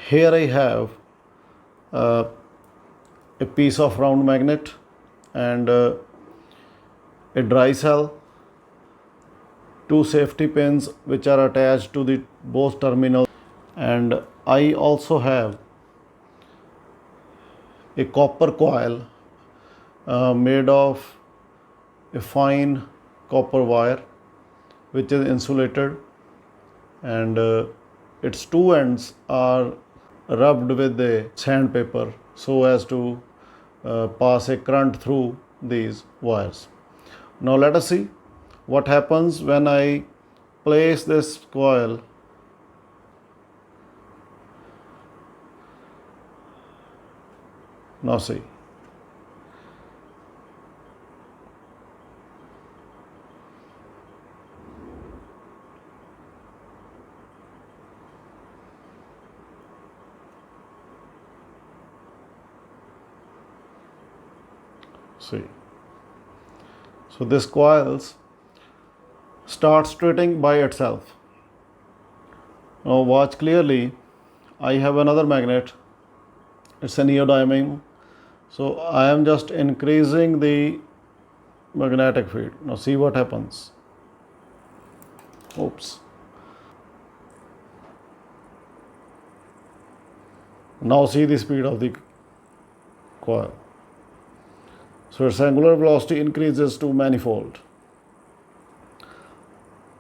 Here I have uh, a piece of round magnet and a dry cell, two safety pins which are attached to the both terminals, and I also have a copper coil made of a fine copper wire which is insulated, and its two ends are rubbed with the sandpaper so as to pass a current through these wires. Now let us see what happens when I place this coil now. See, see, so this coils starts rotating by itself. Now watch clearly, I have another magnet, it's a neodymium, so I am just increasing the magnetic field. Now see what happens. Oops. Now see the speed of the coil. So its angular velocity increases to manifold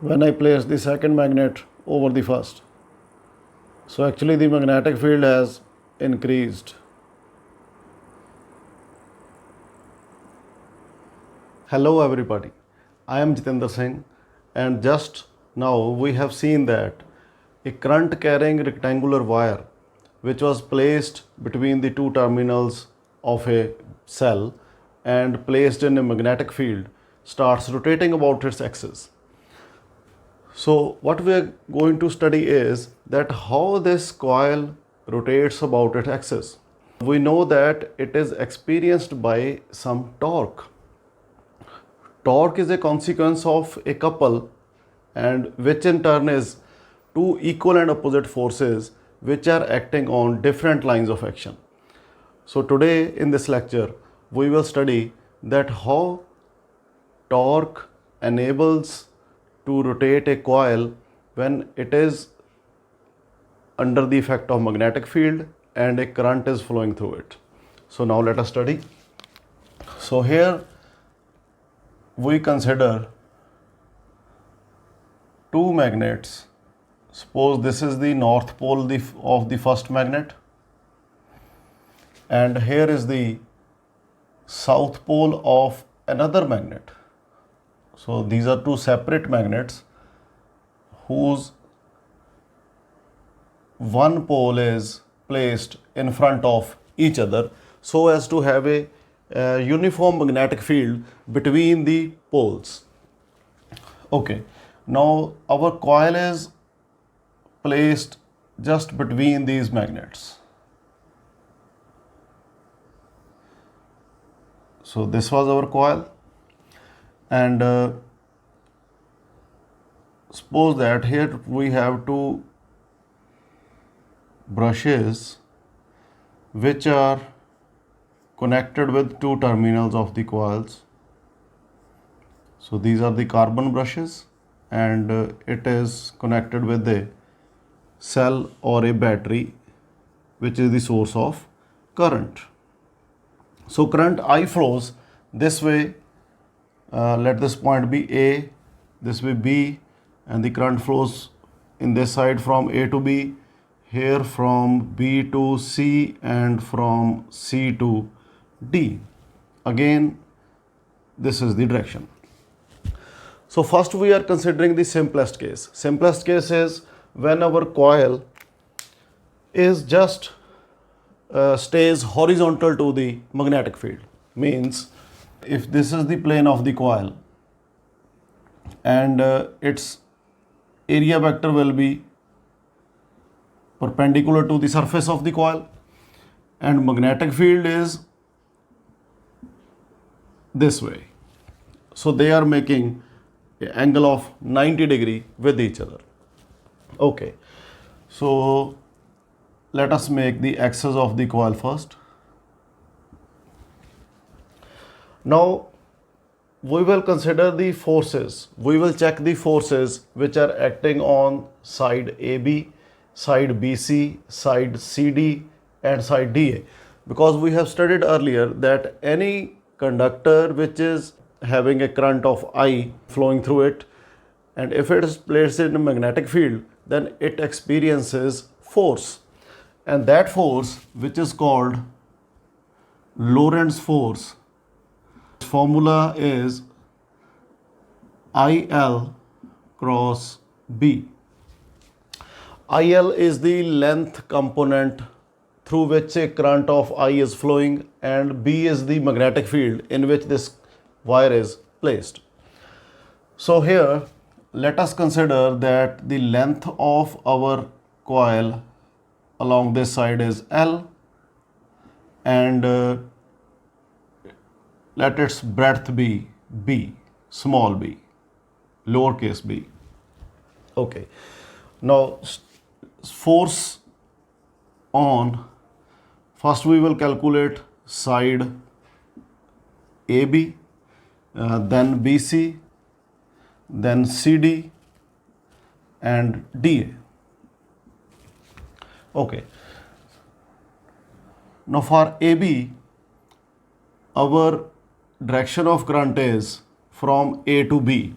when I place the second magnet over the first. So actually the magnetic field has increased. Hello everybody, I am Jitendra Singh, and just now we have seen that a current carrying rectangular wire which was placed between the two terminals of a cell and placed in a magnetic field starts rotating about its axis. So what we are going to study is that how this coil rotates about its axis. We know that it is experienced by some torque. Torque is a consequence of a couple, and which in turn is two equal and opposite forces which are acting on different lines of action. So today in this lecture we will study that how torque enables to rotate a coil when it is under the effect of magnetic field and a current is flowing through it. So now let us study. So here we consider two magnets. Suppose this is the north pole of the first magnet, and here is the south pole of another magnet. So these are two separate magnets whose one pole is placed in front of each other so as to have a uniform magnetic field between the poles. Okay, now our coil is placed just between these magnets. So this was our coil, and suppose that here we have two brushes which are connected with two terminals of the coils. So these are the carbon brushes, and it is connected with a cell or a battery which is the source of current. So current I flows this way, let this point be A, this way B, and the current flows in this side from A to B, here from B to C, and from C to D. Again, this is the direction. So first we are considering the simplest case. Simplest case is when our coil is just stays horizontal to the magnetic field. Means if this is the plane of the coil and its area vector will be perpendicular to the surface of the coil, and magnetic field is this way. So they are making an angle of 90 degree with each other. Okay, so let us make the axis of the coil first. Now we will consider the forces. We will check the forces which are acting on side AB, side BC, side CD and side DA, because we have studied earlier that any conductor which is having a current of I flowing through it, and if it is placed in a magnetic field, then it experiences force, and that force, which is called Lorentz force, formula is IL cross B. IL is the length component through which a current of I is flowing, and B is the magnetic field in which this wire is placed. So here let us consider that the length of our coil along this side is L, and let its breadth be B, small b, lowercase b. Okay. Now force on, first we will calculate side AB, then BC, then CD and DA. Okay. Now for AB, our direction of current is from A to B.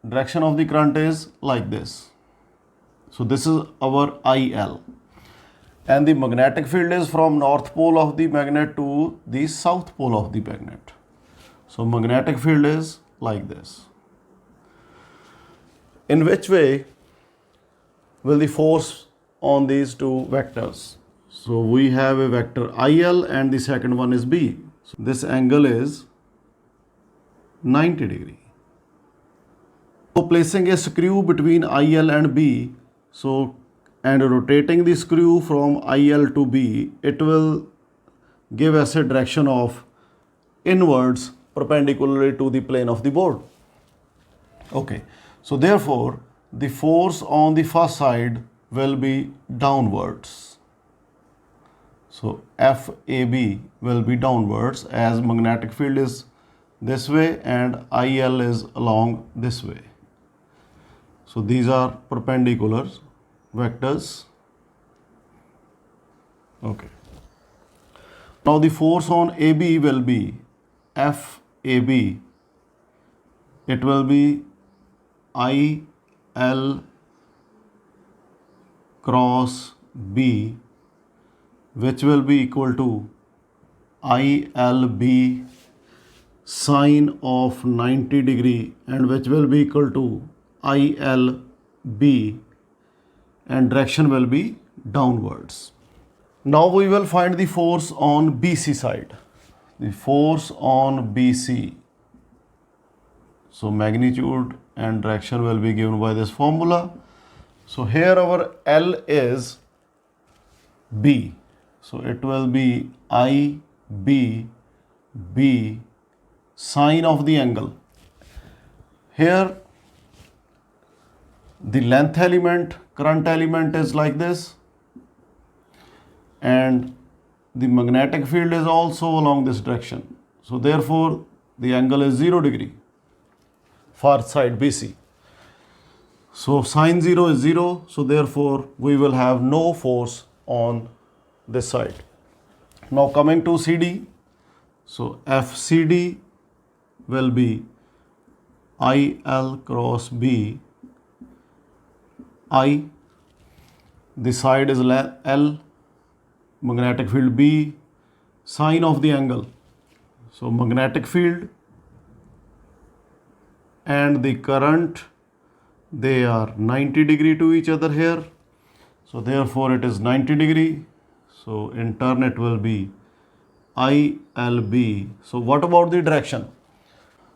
Direction of the current is like this. So this is our IL. And the magnetic field is from north pole of the magnet to the south pole of the magnet. So magnetic field is like this. In which way will the force on these two vectors? So we have a vector IL and the second one is B. So this angle is 90 degree. So placing a screw between IL and B, and rotating the screw from IL to B, it will give us a direction of inwards perpendicularly to the plane of the board. Okay, so therefore the force on the first side will be downwards. So FAB will be downwards as magnetic field is this way and IL is along this way. So these are perpendicular vectors. Okay. Now the force on AB will be FAB. It will be IL cross B, which will be equal to ILB sine of 90 degree, and which will be equal to ILB, and direction will be downwards. Now we will find the force on BC side. The force on BC. So magnitude and direction will be given by this formula. So here our L is B. So it will be IB B sine of the angle. Here the length element, current element is like this, and the magnetic field is also along this direction. So therefore the angle is 0 degree for side BC. So sine 0 is 0, so therefore we will have no force on this side. Now coming to CD, so FCD will be IL cross B. I, the side is L, magnetic field B, sine of the angle. So magnetic field and the current, they are 90 degree to each other here. So therefore it is 90 degree. So in turn it will be ILB. So what about the direction?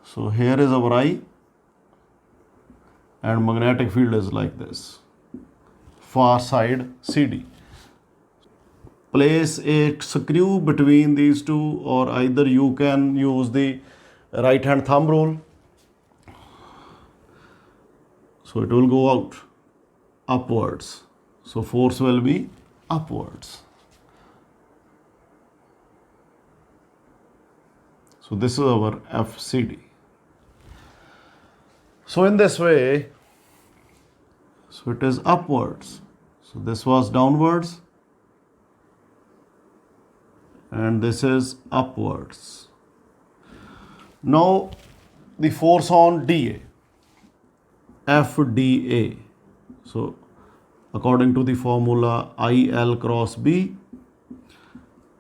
So here is our I, and magnetic field is like this. Far side CD. Place a screw between these two, or either you can use the right hand thumb rule. So it will go out upwards. So force will be upwards. So this is our FCD. So in this way, so it is upwards. So this was downwards and this is upwards. Now the force on DA, FDA. So according to the formula IL cross B,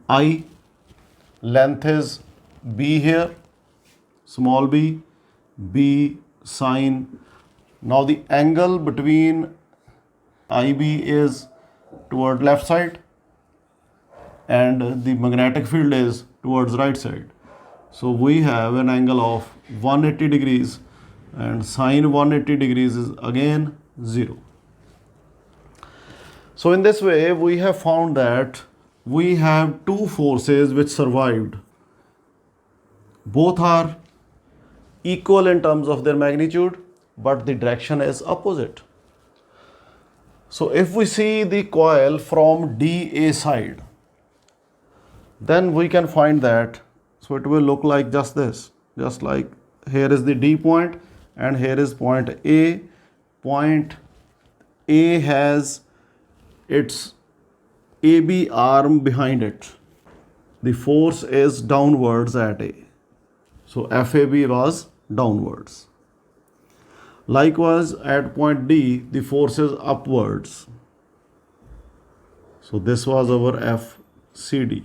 I length is B here, small b, B sine. Now the angle between IB is toward left side and the magnetic field is towards right side. So we have an angle of 180 degrees and sine 180 degrees is again 0. So in this way we have found that we have two forces which survived. Both are equal in terms of their magnitude, but the direction is opposite. So if we see the coil from DA side, then we can find that, so it will look like just this, just like here is the D point and here is point A. Point A has its AB arm behind it. The force is downwards at A. So FAB was downwards. Likewise at point D, the force is upwards. So this was our FCD.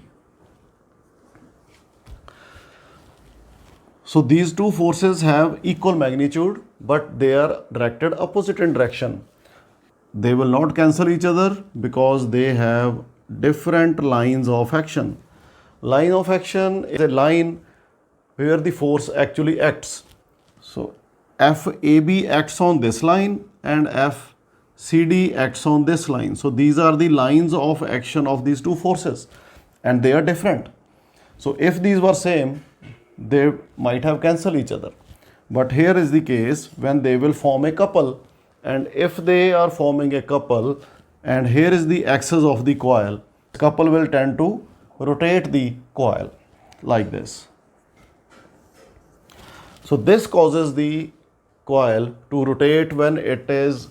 So these two forces have equal magnitude, but they are directed opposite in direction. They will not cancel each other because they have different lines of action. Line of action is a line where the force actually acts. So FAB acts on this line and FCD acts on this line. So these are the lines of action of these two forces and they are different. So if these were same, they might have cancelled each other. But here is the case when they will form a couple, and if they are forming a couple and here is the axis of the coil, the couple will tend to rotate the coil like this. So this causes the coil to rotate when it is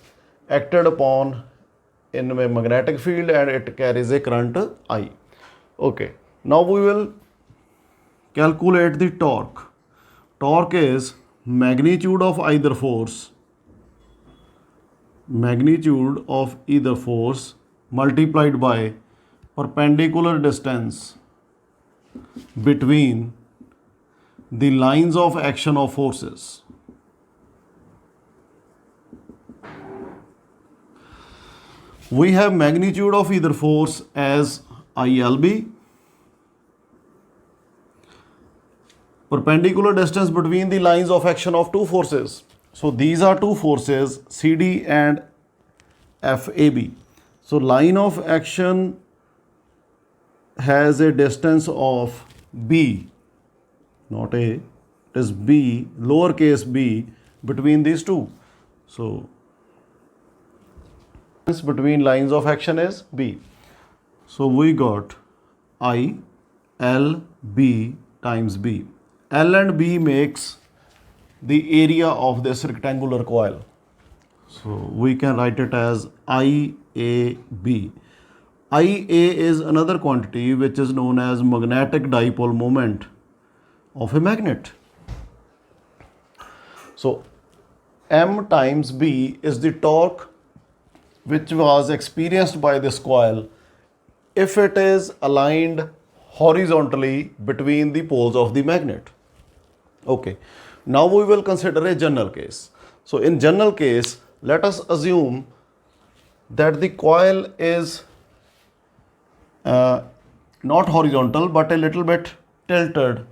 acted upon in a magnetic field and it carries a current I. Okay, now we will calculate the torque. Torque is magnitude of either force multiplied by perpendicular distance between the lines of action of forces. We have magnitude of either force as ILB, perpendicular distance between the lines of action of two forces. So these are two forces, CD and FAB. So line of action has a distance of B, not A, it is B, lowercase b, between these two. So distance between lines of action is B. So we got I, L, B times B. L and B makes the area of this rectangular coil. So we can write it as IAB. IA is another quantity which is known as magnetic dipole moment of a magnet. So M times B is the torque which was experienced by this coil if it is aligned horizontally between the poles of the magnet. Okay, now we will consider a general case. So in general case, let us assume that the coil is not horizontal but a little bit tilted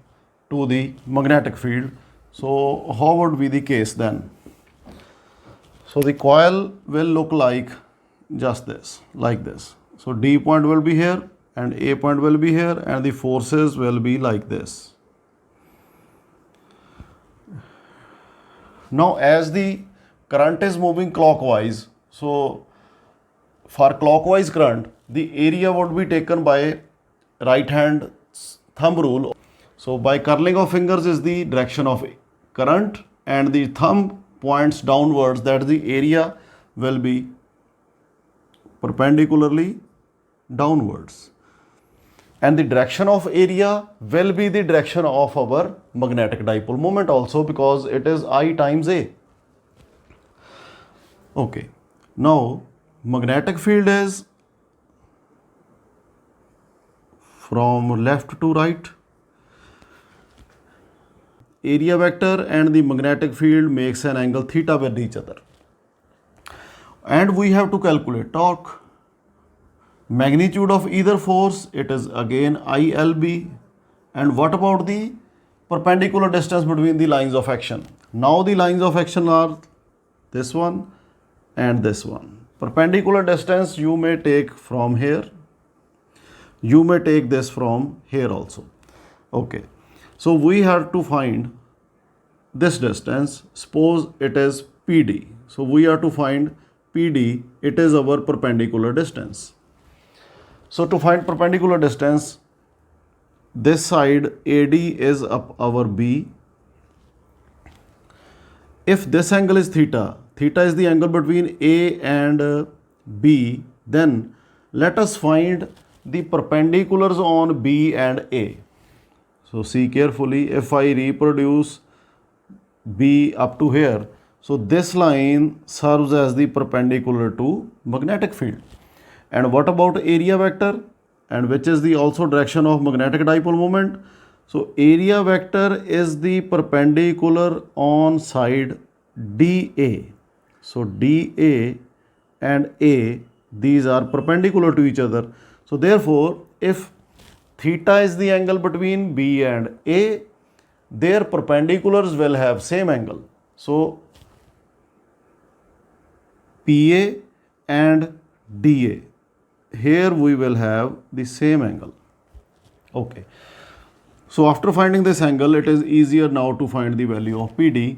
to the magnetic field. So how would be the case then? So the coil will look like just this, like this. So D point will be here and A point will be here and the forces will be like this. Now as the current is moving clockwise, so for clockwise current, the area would be taken by right hand thumb rule. So by curling of fingers is the direction of current and the thumb points downwards, that the area will be perpendicularly downwards. And the direction of area will be the direction of our magnetic dipole moment also, because it is I times A. Okay, now magnetic field is from left to right. Area vector and the magnetic field makes an angle theta with each other. And we have to calculate torque. Magnitude of either force, it is again ILB. And what about the perpendicular distance between the lines of action? Now the lines of action are this one and this one. Perpendicular distance you may take from here. You may take this from here also. Okay. So we have to find this distance. Suppose it is PD. So we have to find PD. It is our perpendicular distance. So to find perpendicular distance, this side AD is up our B. If this angle is theta, theta is the angle between A and B, then let us find the perpendiculars on B and A. So see carefully, if I reproduce B up to here, so this line serves as the perpendicular to magnetic field. And what about area vector, and which is the also direction of magnetic dipole moment? So area vector is the perpendicular on side DA. So DA and A, these are perpendicular to each other. So therefore, if theta is the angle between B and A, their perpendiculars will have same angle. So PA and DA, here we will have the same angle. Okay. So after finding this angle, it is easier now to find the value of PD.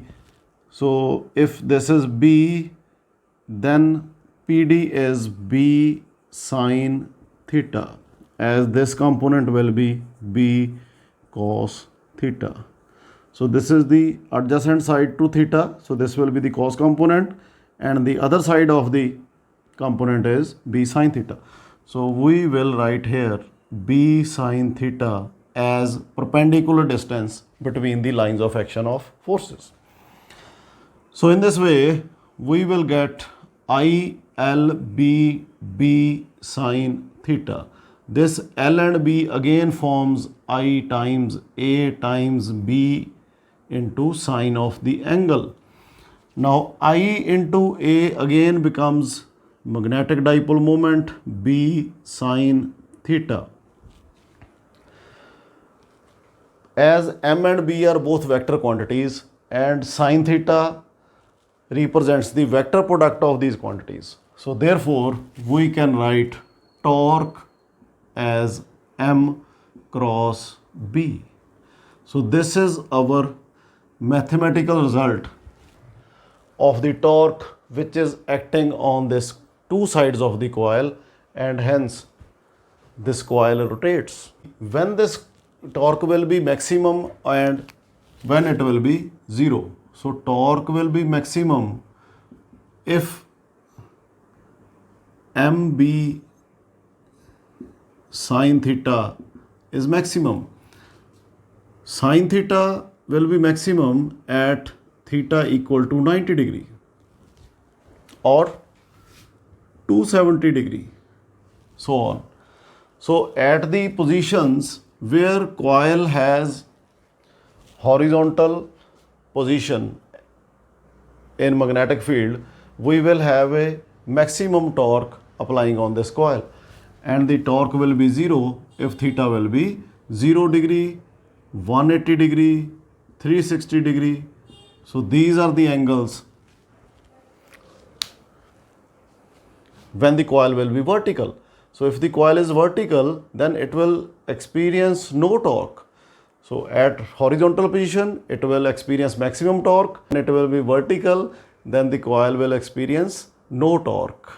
So if this is B, then PD is B sine theta, as this component will be B cos theta. So this is the adjacent side to theta. So this will be the cos component, and the other side of the component is B sine theta. So we will write here B sine theta as perpendicular distance between the lines of action of forces. So in this way, we will get ILB B sine theta. This L and B again forms I times A times B into sine of the angle. Now I into A again becomes magnetic dipole moment B sine theta. As M and B are both vector quantities, and sine theta represents the vector product of these quantities. So therefore, we can write torque as M cross B. So this is our mathematical result of the torque which is acting on this two sides of the coil, and hence this coil rotates. When this torque will be maximum and when it will be zero. So torque will be maximum if MB sine theta is maximum. Sine theta will be maximum at theta equal to 90 degree or 270 degree, so on. So at the positions where coil has horizontal position in magnetic field, we will have a maximum torque applying on this coil, and the torque will be zero if theta will be 0 degree, 180 degree, 360 degree. So these are the angles when the coil will be vertical. So if the coil is vertical, then it will experience no torque. So at horizontal position, it will experience maximum torque, and it will be vertical, then the coil will experience no torque.